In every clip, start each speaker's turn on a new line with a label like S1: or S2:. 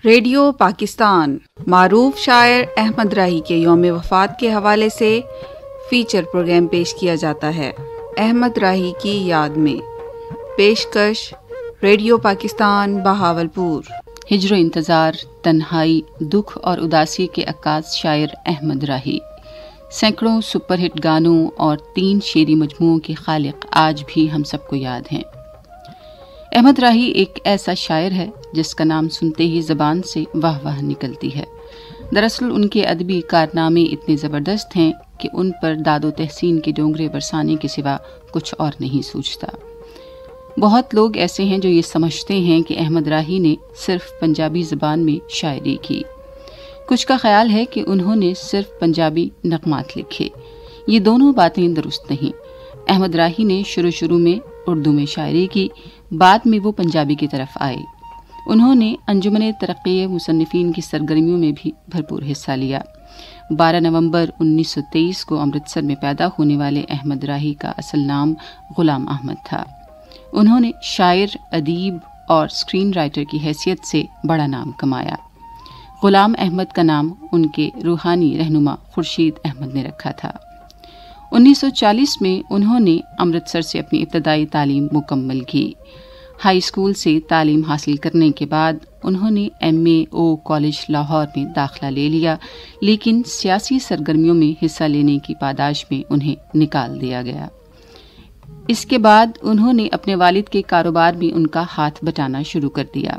S1: Radio Pakistan معروف شاعر احمد راہی کے یوم وفات کے حوالے سے فیچر پروگرام پیش کیا جاتا ہے۔ احمد راہی کی یاد میں پیشکش ریڈیو پاکستان بہاولپور۔
S2: ہجر و انتظار، تنہائی، دکھ اور اداسی کے عکاس شاعر احمد راہی، سینکڑوں سپر ہٹ گانوں اور 3 شعری مجموعوں کے خالق آج بھی ہم سب کو یاد ہیں۔ احمد راہی ایک ایسا شاعر ہے جس کا نام سنتے ہی زبان سے واہ واہ نکلتی ہے۔ دراصل ان کے ادبی کارنامے اتنے زبردست ہیں کہ ان پر داد و تحسین کے ڈونگرے برسانے کے سوا کچھ اور نہیں سوچتا۔ بہت لوگ ایسے ہیں جو یہ سمجھتے ہیں کہ احمد راہی نے صرف پنجابی زبان میں شاعری کی۔ کچھ کا خیال ہے کہ انہوں نے صرف پنجابی نغمات لکھے۔ یہ دونوں باتیں درست نہیں۔ احمد راہی نے شروع میں اردو میں شاعری کی، بعد میں وہ پنجابی کی طرف آئے۔ انہوں نے انجمن ترقی مصنفین کی سرگرمیوں میں بھی بھرپور حصہ لیا۔ 12 نومبر 1923 کو امرتسر میں پیدا ہونے والے احمد راہی کا اصل نام غلام احمد تھا۔ انہوں نے شاعر، ادیب اور اسکرین رائٹر کی حیثیت سے بڑا نام کمایا۔ غلام احمد کا نام ان کے روحانی رہنما خورشید احمد نے رکھا تھا۔ 1940 میں انہوں نے امرتسر سے اپنی ابتدائی تعلیم مکمل کی۔ ہائی اسکول سے تعلیم حاصل کرنے کے بعد انہوں نے MAO کالج لاہور میں داخلہ لے لیا، لیکن سیاسی سرگرمیوں میں حصہ لینے کی پاداش میں انہیں نکال دیا گیا۔ اس کے بعد انہوں نے اپنے والد کے کاروبار میں ان کا ہاتھ بٹانا شروع کر دیا۔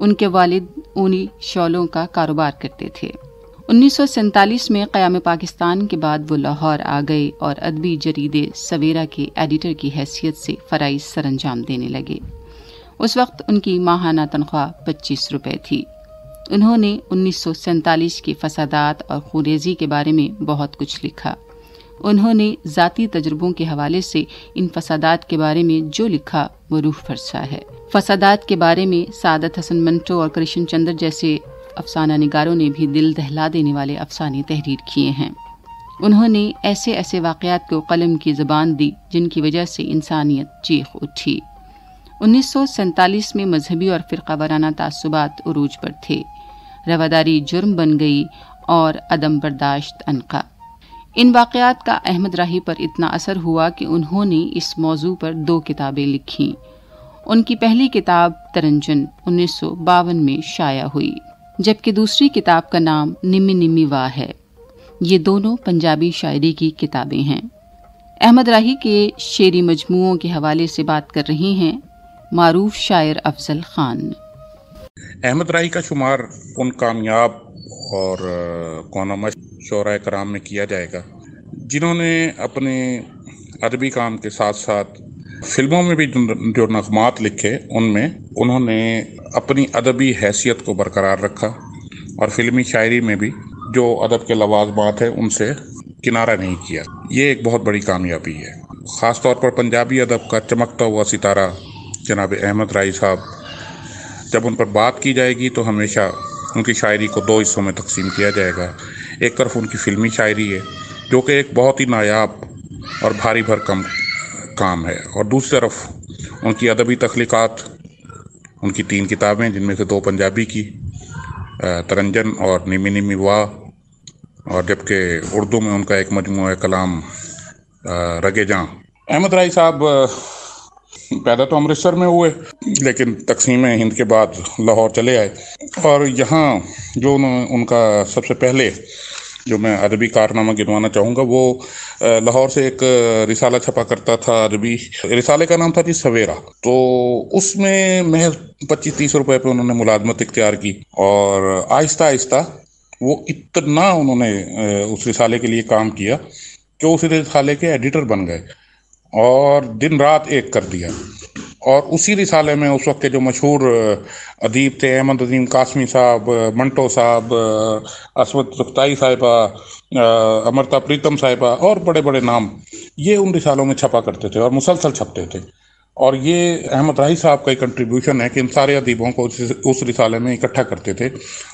S2: ان کے والد اونی شالوں کا کاروبار کرتے تھے۔ 1947 میں قیام پاکستان کے بعد وہ لاہور آ گئے اور ادبی جریدے سویرا کے ایڈیٹر کی حیثیت سے فرائض سر انجام دینے لگے۔ اس وقت ان کی ماہانہ تنخواہ 25 روپے تھی۔ انہوں نے 1947 کے فسادات اور خونریزی کے بارے میں بہت کچھ لکھا۔ انہوں نے ذاتی تجربوں کے حوالے سے ان فسادات کے بارے میں جو لکھا وہ روح فرسا ہے۔ فسادات کے بارے میں سعادت حسن منٹو اور کرشن چندر جیسے افسانہ نگاروں نے بھی دل دہلا دینے والے افسانے تحریر کیے ہیں۔ انہوں نے ایسے واقعات کو قلم کی زبان دی جن کی وجہ سے انسانیت چیخ اٹھی۔ 1947 میں مذہبی اور فرقہ وارانہ تعصبات عروج پر تھے۔ رواداری جرم بن گئی اور عدم برداشت انقا۔ ان واقعات کا احمد راہی پر اتنا اثر ہوا کہ انہوں نے اس موضوع پر 2 کتابیں لکھیں۔ ان کی پہلی کتاب ترنجن 1952 میں شائع ہوئی، جبکہ دوسری کتاب کا نام نمی نمی واہ ہے۔ یہ دونوں پنجابی شاعری کی کتابیں ہیں۔ احمد راہی کے شعری مجموعوں کے حوالے سے بات کر رہے ہیں معروف شاعر افضل خان۔
S3: احمد راہی کا شمار ان کامیاب اور کونمش شعراء کرام میں کیا جائے گا جنہوں نے اپنے ادبی کام کے ساتھ ساتھ فلموں میں بھی جو نغمات لکھے ان میں انہوں نے اپنی ادبی حیثیت کو برقرار رکھا، اور فلمی شاعری میں بھی جو ادب کے لوازمات ہیں ان سے کنارہ نہیں کیا۔ یہ ایک بہت بڑی کامیابی ہے۔ خاص طور پر پنجابی ادب کا چمکتا ہوا ستارہ جناب احمد راہی صاحب، جب ان پر بات کی جائے گی تو ہمیشہ ان کی شاعری کو 2 حصوں میں تقسیم کیا جائے گا۔ ایک طرف ان کی فلمی شاعری ہے جو کہ ایک بہت ہی نایاب اور بھاری بھرکم کام ہے، اور دوسری طرف ان کی ادبی تخلیقات، ان کی 3 کتابیں جن میں سے 2 پنجابی کی، ترنجن اور نمی نمی واہ، اور جبکہ اردو میں ان کا ایک مجموعہ کلام رگے جاں۔ احمد راہی صاحب پیدا تو امرتسر میں ہوئے، لیکن تقسیم ہند کے بعد لاہور چلے آئے، اور یہاں جو ان کا سب سے پہلے جو میں ادبی کارنامہ گنوانا چاہوں گا وہ لاہور سے ایک رسالہ چھپا کرتا تھا ادبی، رسالے کا نام تھا جی سویرا۔ تو اس میں محض 25-30 روپے پہ انہوں نے ملازمت اختیار کی، اور آہستہ آہستہ وہ اتنا انہوں نے اس رسالے کے لیے کام کیا کہ اس رسالے کے ایڈیٹر بن گئے اور دن رات ایک کر دیا۔ اور اسی رسالے میں اس وقت کے جو مشہور ادیب تھے، احمد عظیم قاسمی صاحب، منٹو صاحب، عصمت رفتائی صاحبہ، امرتا پریتم صاحبہ اور بڑے بڑے نام، یہ ان رسالوں میں چھپا کرتے تھے اور مسلسل چھپتے تھے۔ اور یہ احمد راہی صاحب کا ایک کنٹریبیوشن ہے کہ ان سارے ادیبوں کو اس رسالے میں اکٹھا کرتے تھے،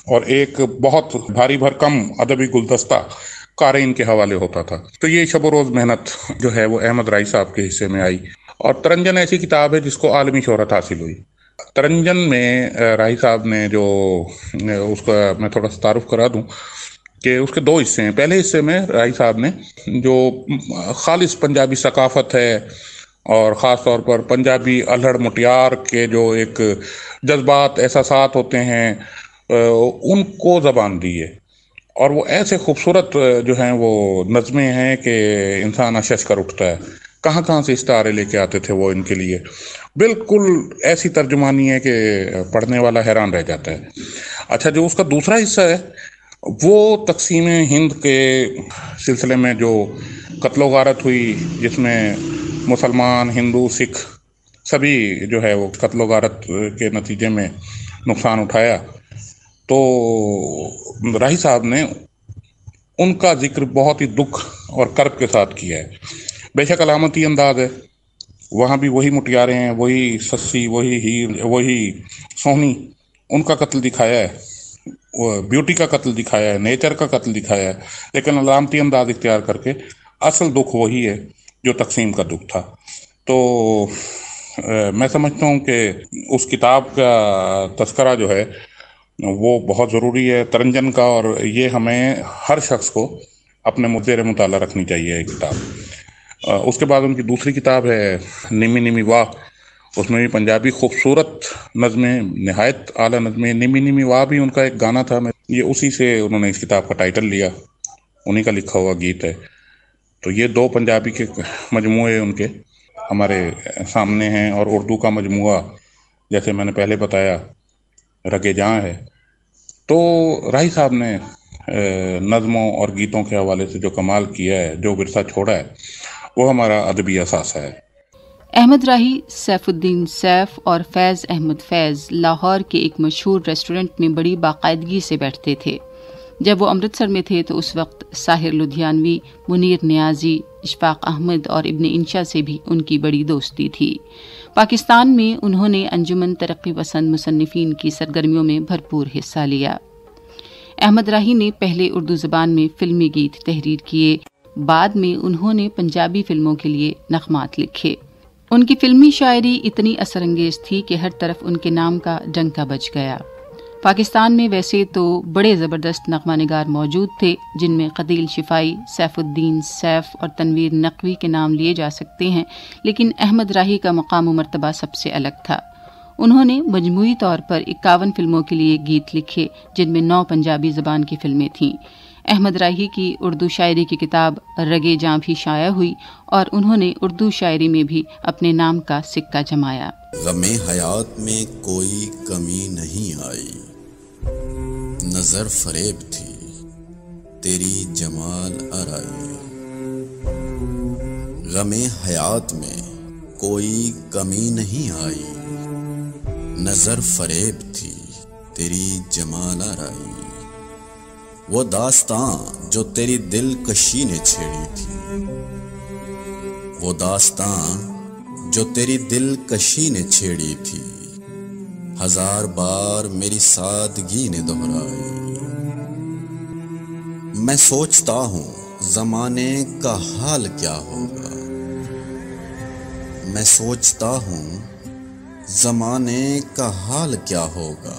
S3: اور ایک بہت بھاری بھرکم ادبی گلدستہ قارئین کے حوالے ہوتا تھا۔ تو یہ شب و روز محنت جو ہے وہ احمد راہی صاحب کے حصے میں آئی، اور ترنجن ایسی کتاب ہے جس کو عالمی شہرت حاصل ہوئی۔ ترنجن میں راہی صاحب نے جو اس کا میں تھوڑا سا تعارف کرا دوں کہ اس کے دو حصے ہیں. پہلے حصے میں راہی صاحب نے جو خالص پنجابی ثقافت ہے اور خاص طور پر پنجابی الہڑ مٹیار کے جو ایک جذبات احساسات ہوتے ہیں ان کو زبان دی ہے. اور وہ ایسے خوبصورت جو ہیں وہ نظمیں ہیں کہ انسان اشش کر اٹھتا ہے. کہاں کہاں سے استعارے لے کے آتے تھے وہ ان کے لیے. بالکل ایسی ترجمانی ہے کہ پڑھنے والا حیران رہ جاتا ہے. اچھا، جو اس کا دوسرا حصہ ہے وہ تقسیم ہند کے سلسلے میں جو قتل و غارت ہوئی، جس میں مسلمان، ہندو، سکھ سبھی جو ہے وہ قتل و غارت کے نتیجے میں نقصان اٹھایا، تو راہی صاحب نے ان کا ذکر بہت ہی دکھ اور کرب کے ساتھ کیا ہے. بے شک علامتی انداز ہے، وہاں بھی وہی مٹیارے ہیں، وہی سسی، وہی ہیر، وہی سونی، ان کا قتل دکھایا ہے، بیوٹی کا قتل دکھایا ہے، نیچر کا قتل دکھایا ہے، لیکن علامتی انداز اختیار کر کے اصل دکھ وہی ہے جو تقسیم کا دکھ تھا. تو میں سمجھتا ہوں کہ اس کتاب کا تذکرہ جو ہے وہ بہت ضروری ہے ترنجن کا، اور یہ ہمیں ہر شخص کو اپنے زیر مطالعہ رکھنی چاہیے یہ کتاب. اس کے بعد ان کی دوسری کتاب ہے نمی نمی واہ. اس میں بھی پنجابی خوبصورت نظمیں، نہایت اعلیٰ نظمیں. نمی نمی واہ بھی ان کا ایک گانا تھا، یہ اسی سے انہوں نے اس کتاب کا ٹائٹل لیا، انہی کا لکھا ہوا گیت ہے. تو یہ دو پنجابی کے مجموعے ان کے ہمارے سامنے ہیں. اور اردو کا مجموعہ جیسے میں نے پہلے بتایا رگے جاں ہے. تو راہی صاحب نے نظموں اور گیتوں کے حوالے سے جو کمال کیا ہے، جو ورثہ چھوڑا ہے، وہ ہمارا ادبی اثاثہ ہے.
S2: احمد راہی سیف الدین سیف اور فیض احمد فیض لاہور کے ایک مشہور ریسٹورنٹ میں بڑی باقاعدگی سے بیٹھتے تھے. جب وہ امرتسر میں تھے تو اس وقت ساحر لدھیانوی، منیر نیازی، اشفاق احمد اور ابن انشا سے بھی ان کی بڑی دوستی تھی. پاکستان میں انہوں نے انجمن ترقی پسند مصنفین کی سرگرمیوں میں بھرپور حصہ لیا. احمد راہی نے پہلے اردو زبان میں فلمی گیت تحریر کیے، بعد میں انہوں نے پنجابی فلموں کے لیے نغمات لکھے. ان کی فلمی شاعری اتنی اثر انگیز تھی کہ ہر طرف ان کے نام کا ڈنکا بج گیا. پاکستان میں ویسے تو بڑے زبردست نغمہ نگار موجود تھے، جن میں قدیل شفائی، سیف الدین سیف اور تنویر نقوی کے نام لیے جا سکتے ہیں، لیکن احمد راہی کا مقام و مرتبہ سب سے الگ تھا. انہوں نے مجموعی طور پر 51 فلموں کے لیے گیت لکھے، جن میں 9 پنجابی زبان کی فلمیں تھیں. احمد راہی کی اردو شاعری کی کتاب رگے جاں بھی شائع ہوئی اور انہوں نے اردو شاعری میں بھی اپنے نام کا سکہ جمایا.
S4: غم حیات میں کوئی کمی نہیں آئی، نظر فریب تھی تیری جمال آرائی. غم حیات میں کوئی کمی نہیں آئی، نظر فریب تھی تیری جمال آرائی. وہ داستان جو تیری دل کشی نے چھیڑی تھی، وہ داستان جو تیری دل کشی نے چھیڑی تھی، 1000 بار میری سادگی نے دہرائی. میں سوچتا ہوں زمانے کا حال کیا ہوگا، میں سوچتا ہوں زمانے کا حال کیا ہوگا،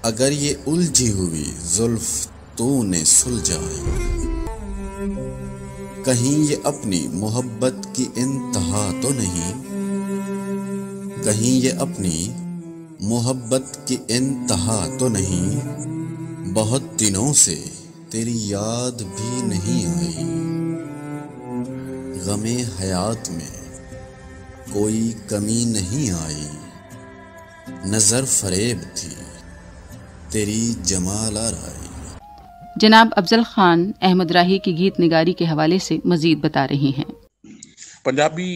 S4: اگر یہ الجھی ہوئی زلف تو نے سلجھائی. کہیں یہ اپنی محبت کی انتہا تو نہیں، کہیں یہ اپنی محبت کی انتہا تو نہیں، بہت دنوں سے تیری یاد بھی نہیں آئی. غم حیات میں کوئی کمی نہیں آئی، نظر فریب تھی تیری جمال آرائی.
S2: جناب افضل خان احمد راہی کی گیت نگاری کے حوالے سے مزید بتا رہے ہیں.
S3: پنجابی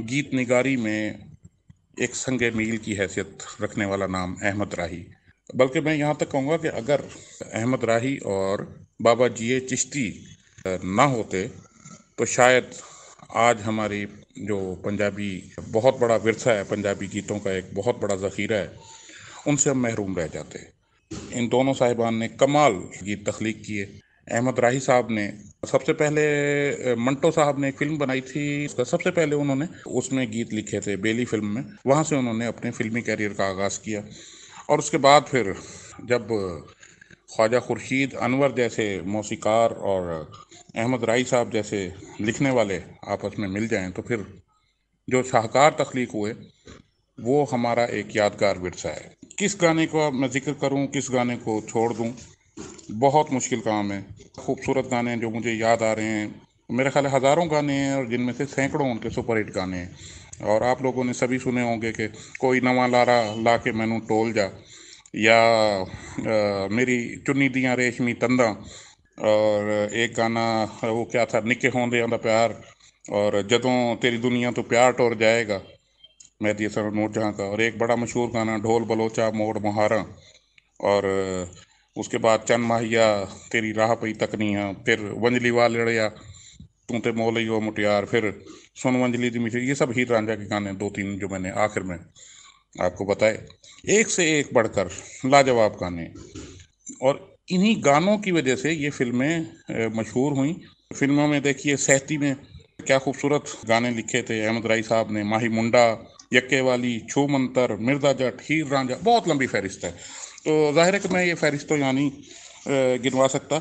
S3: گیت نگاری میں ایک سنگ میل کی حیثیت رکھنے والا نام احمد راہی، بلکہ میں یہاں تک کہوں گا کہ اگر احمد راہی اور بابا جی چشتی نہ ہوتے تو شاید آج ہماری جو پنجابی بہت بڑا ورثہ ہے، پنجابی گیتوں کا ایک بہت بڑا ذخیرہ ہے، ان سے ہم محروم رہ جاتے. ان دونوں صاحبان نے کمال گیت تخلیق کیے. احمد راہی صاحب نے سب سے پہلے منٹو صاحب نے ایک فلم بنائی تھی، سب سے پہلے انہوں نے اس میں گیت لکھے تھے بیلی فلم میں، وہاں سے انہوں نے اپنے فلمی کیریئر کا آغاز کیا. اور اس کے بعد پھر جب خواجہ خورشید انور جیسے موسیقار اور احمد راہی صاحب جیسے لکھنے والے آپس میں مل جائیں تو پھر جو شاہکار تخلیق ہوئے وہ ہمارا ایک یادگار ورثہ ہے. کس گانے کو میں ذکر کروں، کس گانے کو چھوڑ دوں، بہت مشکل کام ہے. خوبصورت گانے جو مجھے یاد آ رہے ہیں، میرے خیال ہزاروں گانے ہیں اور جن میں سے سینکڑوں ان کے سپر ہٹ گانے ہیں. اور آپ لوگوں نے سبھی سنے ہوں گے کہ کوئی نواں لارا لا کے مینوں ٹول جا، یا میری چنی دیاں ریشمی تنداں، اور ایک گانا وہ کیا تھا، نکے ہوندیاں دا پیار، اور جدوں تیری دنیا تو پیار ٹور جائے گا، مہدی حسن نور جہاں کا. اور ایک بڑا مشہور گانا ڈھول بلوچا موڑ مہاراں، اور اس کے بعد چند ماہیا تیری راہ پئی تکنیاں، پھر ونجلی والڑیا تو تے مولئی و مٹیار، پھر سن ونجلی دی مٹھی. یہ سب ہیر رانجھا کے گانے دو تین جو میں نے آخر میں آپ کو بتائے، ایک سے ایک بڑھ کر لاجواب گانے. اور انہی گانوں کی وجہ سے یہ فلمیں مشہور ہوئیں. فلموں میں دیکھیے سہتی میں کیا خوبصورت گانے لکھے تھے احمد راہی صاحب نے، ماہی منڈا، یکے والی، چھو منتر، مرزا جٹ، ہیر رانجھا، بہت لمبی فہرست ہے. تو ظاہر ہے کہ میں یہ فہرست تو یعنی گنوا سکتا،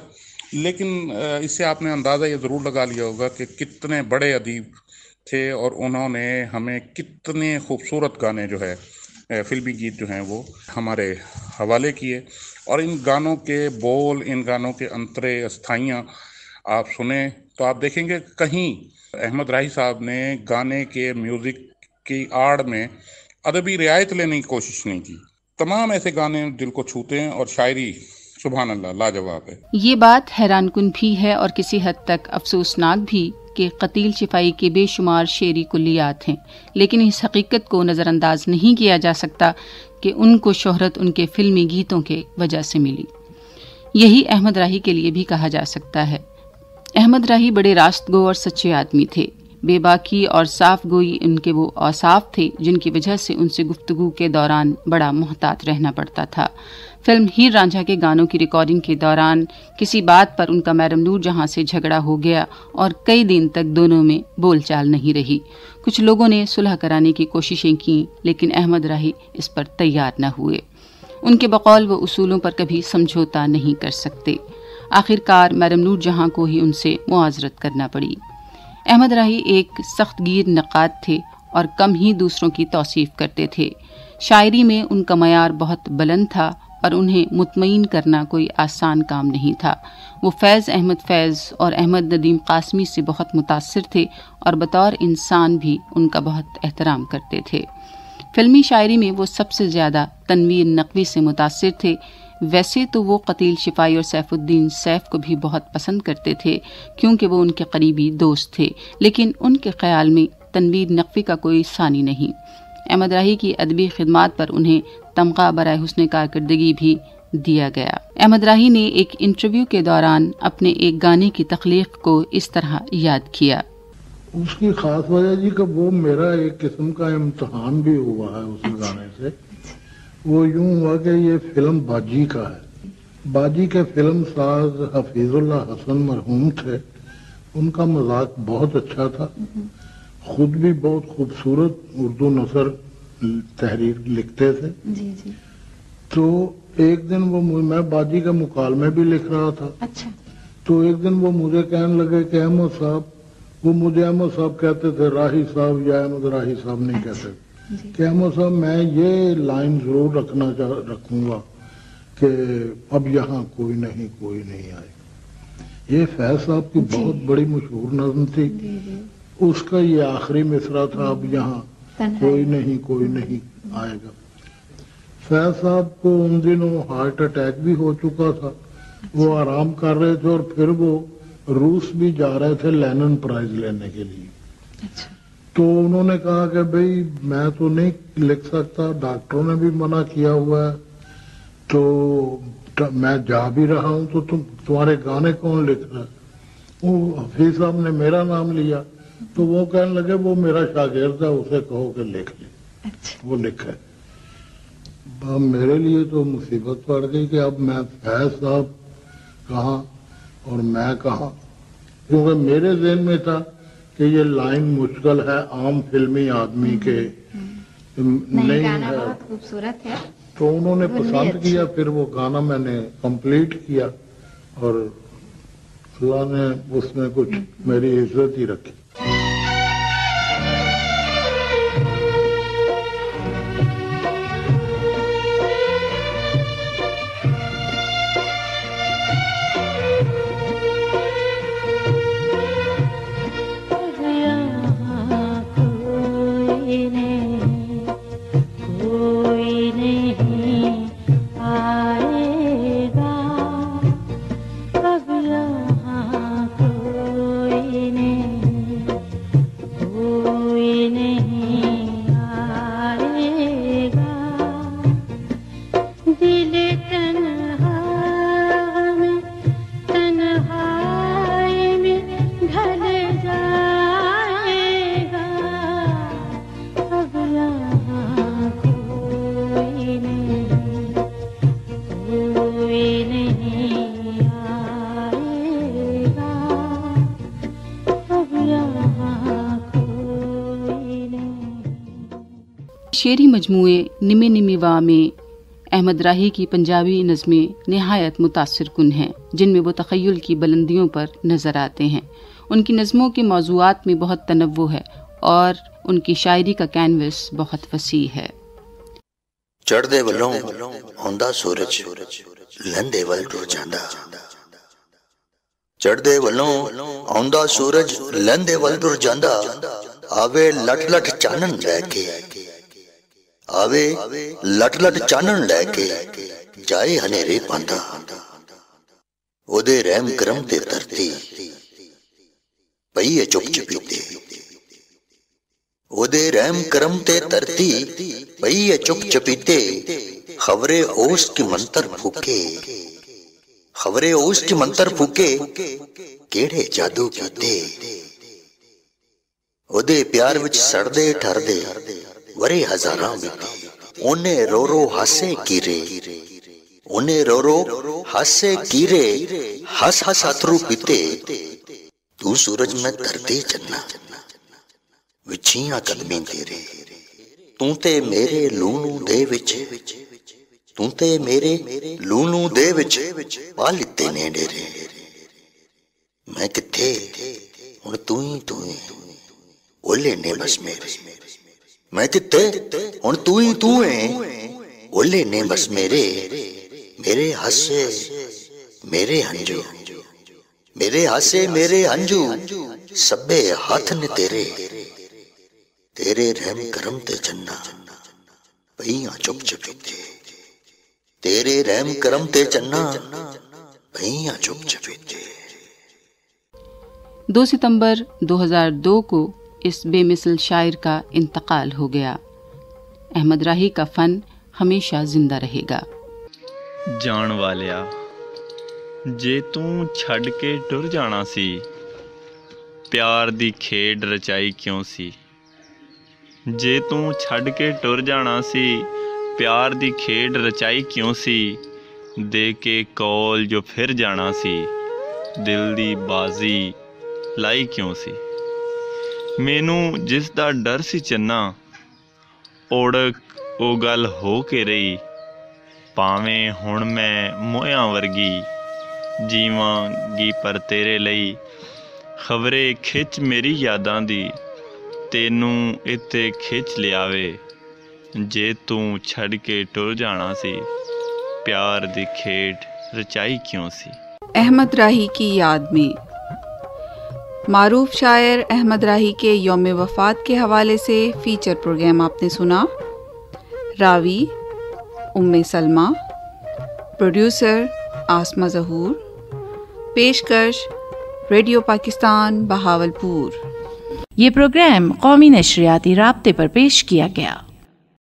S3: لیکن اس سے آپ نے اندازہ یہ ضرور لگا لیا ہوگا کہ کتنے بڑے ادیب تھے اور انہوں نے ہمیں کتنے خوبصورت گانے جو ہے فلمی گیت جو ہیں وہ ہمارے حوالے کیے. اور ان گانوں کے بول، ان گانوں کے انترے استھائیاں آپ سنیں تو آپ دیکھیں گے کہیں احمد راہی صاحب نے گانے کے میوزک کی آڑ میں ادبی رعایت لینے کی کوشش نہیں کی. تمام ایسے گانے دل کو چھوتے ہیں، اور شاعری سبحان اللہ لاجواب ہے.
S2: یہ بات حیران کن بھی ہے اور کسی حد تک افسوسناک بھی کہ قتیل شفائی کے بے شمار شعری کلیات ہیں، لیکن اس حقیقت کو نظر انداز نہیں کیا جا سکتا کہ ان کو شہرت ان کے فلمی گیتوں کے وجہ سے ملی. یہی احمد راہی کے لیے بھی کہا جا سکتا ہے. احمد راہی بڑے راست گو اور سچے آدمی تھے. بے باکی اور صاف گوئی ان کے وہ اوصاف تھے جن کی وجہ سے ان سے گفتگو کے دوران بڑا محتاط رہنا پڑتا تھا. فلم ہیر رانجھا کے گانوں کی ریکارڈنگ کے دوران کسی بات پر ان کا میڈم نور جہاں سے جھگڑا ہو گیا اور کئی دن تک دونوں میں بول چال نہیں رہی. کچھ لوگوں نے صلح کرانے کی کوششیں کیں لیکن احمد راہی اس پر تیار نہ ہوئے. ان کے بقول وہ اصولوں پر کبھی سمجھوتا نہیں کر سکتے. آخر کار میڈم نور جہاں کو ہی ان سے معاذرت کرنا پڑی. احمد راہی ایک سخت گیر نقاد تھے اور کم ہی دوسروں کی توصیف کرتے تھے. شاعری میں ان کا معیار بہت بلند تھا اور انہیں مطمئن کرنا کوئی آسان کام نہیں تھا. وہ فیض احمد فیض اور احمد ندیم قاسمی سے بہت متاثر تھے اور بطور انسان بھی ان کا بہت احترام کرتے تھے. فلمی شاعری میں وہ سب سے زیادہ تنویر نقوی سے متاثر تھے. ویسے تو وہ قتیل شفائی اور سیف الدین سیف کو بھی بہت پسند کرتے تھے کیونکہ وہ ان کے قریبی دوست تھے، لیکن ان کے خیال میں تنویر نقوی کا کوئی ثانی نہیں. احمد راہی کی ادبی خدمات پر انہیں تمغہ برائے حسن کارکردگی بھی دیا گیا. احمد راہی نے ایک انٹرویو کے دوران اپنے ایک گانے کی تخلیق کو اس طرح یاد کیا.
S5: اس کی خاص وجہ جی کہ وہ میرا ایک قسم کا امتحان بھی ہوا ہے اس گانے سے. وہ یوں ہوا کہ یہ فلم باجی کا ہے. باجی کے فلم ساز حفیظ اللہ حسن مرحوم تھے. ان کا مذاق بہت اچھا تھا، خود بھی بہت خوبصورت اردو نثر تحریر لکھتے تھے. تو ایک دن وہ میں باجی کا مکالمے بھی لکھ رہا تھا. تو ایک دن وہ مجھے کہنے لگے کہ احمد صاحب، وہ مجھے احمد صاحب کہتے تھے، راہی صاحب یا احمد راہی صاحب نہیں کہتے، کہ احمد صاحب میں یہ لائن ضرور رکھوں گا کہ اب یہاں کوئی نہیں آئے. یہ فیض صاحب کی بہت بڑی مشہور نظم تھی. اس کا یہ آخری مصرع تھا، اب یہاں کوئی نہیں آئے گا. فیض صاحب کو ان دنوں ہارٹ اٹیک بھی ہو چکا تھا. وہ آرام کر رہے تھے اور پھر وہ روس بھی جا رہے تھے لینن پرائز لینے کے لیے. تو انہوں نے کہا کہ بھئی میں تو نہیں لکھ سکتا، ڈاکٹروں نے بھی منع کیا ہوا ہے، تو میں جا بھی رہا ہوں تو تمہارے گانے کون لکھ رہا ہے؟ وہ حفیظ صاحب نے میرا نام لیا. تو وہ کہنے لگے وہ میرا شاگرد ہے، اسے کہو کہ لکھ لے. وہ لکھے. میرے لیے تو مصیبت پڑ گئی کہ اب میں فیض صاحب کہاں اور میں کہا، کیونکہ میرے ذہن میں تھا کہ یہ لائن مشکل ہے عام فلمی آدمی کے نہیں ہے،
S6: بہت خوبصورت ہے،
S5: تو انہوں نے پسند کیا، پھر وہ گانا میں نے کمپلیٹ کیا اور اللہ نے اس میں کچھ میری عزت ہی رکھی۔
S2: شعری مجموعے نمی نمی وا میں احمد راہی کی پنجابی نظمیں نہایت متاثر کن ہیں، جن میں وہ تخیل کی بلندیوں پر نظر آتے ہیں۔ ان کی نظموں کے موضوعات میں بہت تنوع ہے اور ان کی شاعری کا کینوس بہت وسیع ہے۔
S7: چڑھدے ولوں آندا سورج لہندے ول ٹر جاندا، چڑھدے ولوں آندا سورج لہندے ول ٹر جاندا، آوے لٹ لٹ چانن لے کے، آوے لٹ لٹ چانن لے کے جائے ہنیرے پاندا، او دے رحم کرم تے دھرتی پئی ہے چپ چپیتے، او دے رحم کرم تے دھرتی پئی ہے چپ چپیتے، خبرے اوس کی منتر پھوکے، خبرے اوس کی منتر پھوکے کیڑے جادو کیتے، او دے پیار وچ سڑدے ٹھردے ورے ہزاراں بیتے، اونے رو رو ہاسے کیرے، اونے رو رو ہاسے کیرے ہس ہس اترو پیتے، تو سورج میں دھرتے چنا وچھیاں قدمیں تیرے، تو تے میرے لونو دے وچ، تو تے میرے لونو دے وچ پا لیتے نے ڈیرے، میں کتھے ہن تو ہی اولے نے بس میرے، میں کتے ہن تو ہی تو ہے اولے نے بس میرے، میرے ہاسے میرے ہنجو، میرے ہاسے میرے ہنجو سبے ہاتھ نے تیرے، تیرے رحم کرم تے چنا پئیاں چپ چپیتے، تیرے رحم کرم تے چنا پئیاں چپ چپیتے۔
S2: 2 ستمبر 2002 کو اس بے مثل شاعر کا انتقال ہو گیا۔ احمد راہی کا فن ہمیشہ زندہ رہے گا۔
S8: جان والیا جے توں چھڈ کے ٹر جانا سی، پیار دی کھیڈ رچائی کیوں سی، جے توں چھڈ کے ٹر جانا سی، پیار دی کھیڈ رچائی کیوں سی، دے کے کول جو پھر جانا سی، دل دی بازی لائی کیوں سی، مینوں جس دا ڈر سی چنا، اوڑک او گل ہو کے رہی، پاویں ہن میں مویاں ورگی جیواں گی پر تیرے لئی، خبرے کھچ میری یاداں دی تینوں اتنے کھچ لیاوے، جے توں چھڈ کے ٹر جانا سی، پیار دی کھیڈ رچائی کیوں سی۔
S1: احمد راہی کی یاد میں معروف شاعر احمد راہی کے یوم وفات کے حوالے سے فیچر پروگرام آپ نے سنا۔ راوی ام سلمہ، پروڈیوسر آسمہ ظہور، پیشکش ریڈیو پاکستان بہاولپور۔
S9: یہ پروگرام قومی نشریاتی رابطے پر پیش کیا گیا۔